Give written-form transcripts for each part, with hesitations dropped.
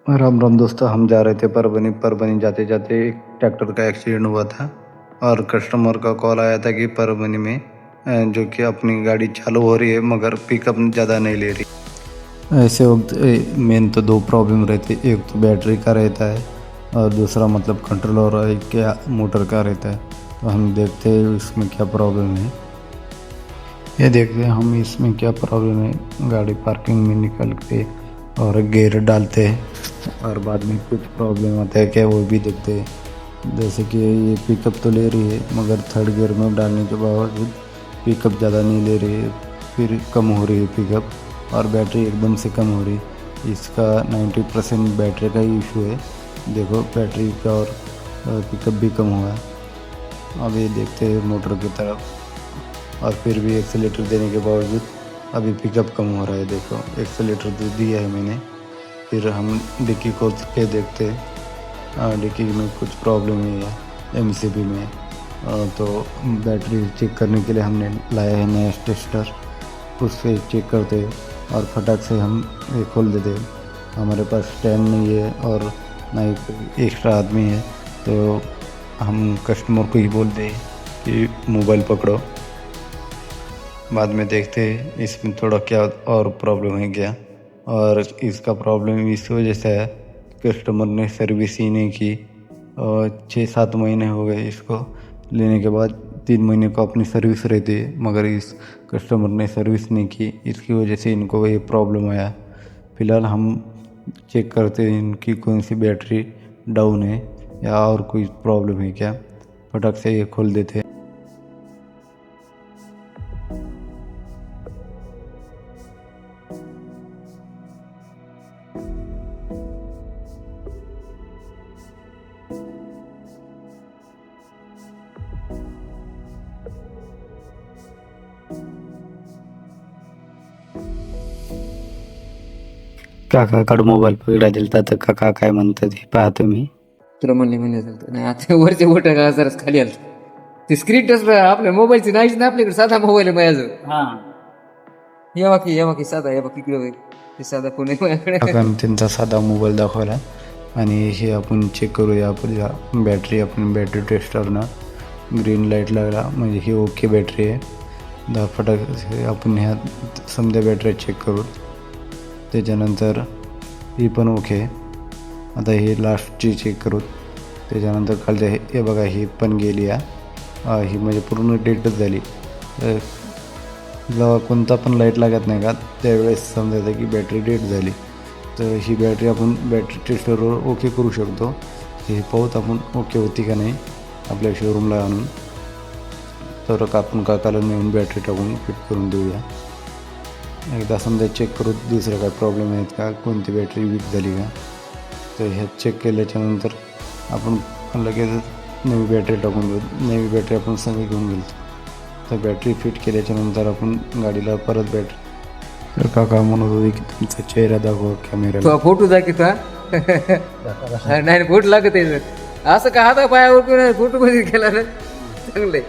राम राम दोस्तों, हम जा रहे थे परभनी। परभनी जाते जाते एक ट्रैक्टर का एक्सीडेंट हुआ था और कस्टमर का कॉल आया था कि परभनी में जो कि अपनी गाड़ी चालू हो रही है मगर पिकअप ज़्यादा नहीं ले रही। ऐसे वक्त मेन तो दो प्रॉब्लम रहती है, एक तो बैटरी का रहता है और दूसरा मतलब कंट्रोलर क्या मोटर का रहता है। तो हम देखते हैं इसमें क्या प्रॉब्लम है, ये देखते हैं हम इसमें क्या प्रॉब्लम है। गाड़ी पार्किंग में निकल के और गियर डालते हैं और बाद में कुछ प्रॉब्लम आता है क्या वो भी देखते हैं। जैसे कि ये पिकअप तो ले रही है मगर थर्ड गियर में डालने के बावजूद पिकअप ज़्यादा नहीं ले रही है, फिर कम हो रही है पिकअप और बैटरी एकदम से कम हो रही है। इसका 90% बैटरी का ही इशू है। देखो बैटरी का और पिकअप भी कम हुआ है। अब ये देखते हैं मोटर की तरफ और फिर भी एक्सीलेटर देने के बावजूद अभी पिकअप कम हो रहा है। देखो एक्सीलेटर दे दिया है मैंने, फिर हम डिक्की खोल के देखते हैं डिक्की में कुछ प्रॉब्लम है एमसीबी में। तो बैटरी चेक करने के लिए हमने लाया है नया टेस्टर, उससे चेक करते और फटाक से हम ये खोल देते। हमारे पास स्टैंड नहीं है और ना ही एक्स्ट्रा आदमी है, तो हम कस्टमर को ही बोलते हैं कि मोबाइल पकड़ो, बाद में देखते हैं इसमें थोड़ा क्या और प्रॉब्लम है क्या। और इसका प्रॉब्लम इस वजह से है कस्टमर ने सर्विस ही नहीं की और 6-7 महीने हो गए इसको लेने के बाद। 3 महीने को अपनी सर्विस रहती है मगर इस कस्टमर ने सर्विस नहीं की, इसकी वजह से इनको ये प्रॉब्लम आया। फ़िलहाल हम चेक करते हैं इनकी कौन सी बैटरी डाउन है या और कोई प्रॉब्लम है क्या। फटक से ये खोल देते हैं। काकाकडे मोबाईल पकडा दिलता तर काका काय म्हणतात हे पहा तुम्ही. तुला म्हणले म्हणजे नाही आता वरचे बोट का जरा खाली आलं ते स्क्रीन टच आपल्या मोबाईलची नाहीच ना आपल्याकडे, साधा मोबाईल आहे माझ्याजवळ. या बाकी साधा या बाकी इकडे ते साधा फोन आहे माझ्याकडे. काकाने त्यांचा साधा मोबाईल दाखवला आणि हे आपण चेक करूया आपल्या बॅटरी. आपण बॅटरी टेस्टरनं ग्रीन लाईट लागला म्हणजे ही ओके बॅटरी आहे. 10 फटाक आपण ह्या समजा बॅटरी चेक करू, त्याच्यानंतर ही पण ओके. आता ही लास्टची चेक करू, त्याच्यानंतर खालच्या हे बघा ही पण गेली आहे, ही म्हणजे पूर्ण डेटच झाली. जेव्हा कोणता पण लाईट लागत नाही का त्यावेळेस समजायचं की बॅटरी डेट झाली. तर ही बॅटरी आपण बॅटरी टेस्टरवर ओके करू शकतो. हे पाहूत आपण ओके होती का नाही आपल्या शोरूमला आणून. तर आपण काकाला नेऊन बॅटरी टाकून फिट करून देऊया. एकदा समजा चेक करू दुसरं काय प्रॉब्लेम आहेत का, कोणती बॅटरी वीक झाली का. तर ह्या चेक केल्याच्यानंतर आपण लगेच नवी बॅटरी टाकून देऊ. नवी बॅटरी आपण सगळी घेऊन गेलो. तर बॅटरी फिट केल्याच्यानंतर आपण गाडीला परत बॅटरी. तर काका म्हणत होते की तुमचा चेहरा दाखवा कॅमेऱ्याला. फोटो दाखवता नाही फोटो लागत आहे असं का हाता पायावर फोटो मध्ये केला ना चांगलंय.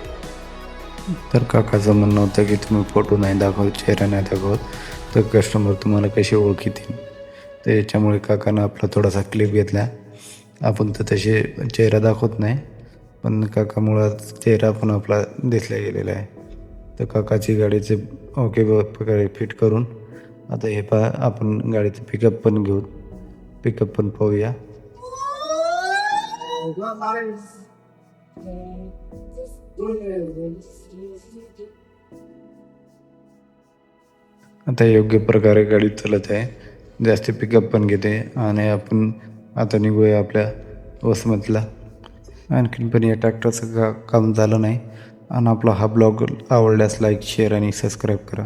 तर काकाचं म्हणणं होतं की तुम्ही फोटो नाही दाखवत, चेहरा नाही दाखवत तर कस्टमर तुम्हाला कसे ओळखीतील. तर याच्यामुळे काकानं आपला थोडासा क्लिप घेतला. आपण तर तसे चेहरा दाखवत नाही, पण काकामुळं चेहरा पण आपला दिसला गेलेला आहे. तर काकाची गाडीचे ओके प्रकारे फिट करून आता हे पहा आपण गाडीचं पिकअप पण घेऊ. पिकअप पण पाहूया. आता योग्य प्रकारे गाडी चालत आहे, जास्त पिकअप पण घेते. आणि आपण आता निघूया आपल्या वसमतला. आणखीन पण या ट्रॅक्टरचं काम झालं नाही. आणि आपला हा ब्लॉग आवडल्यास लाईक, शेअर आणि सबस्क्राईब करा.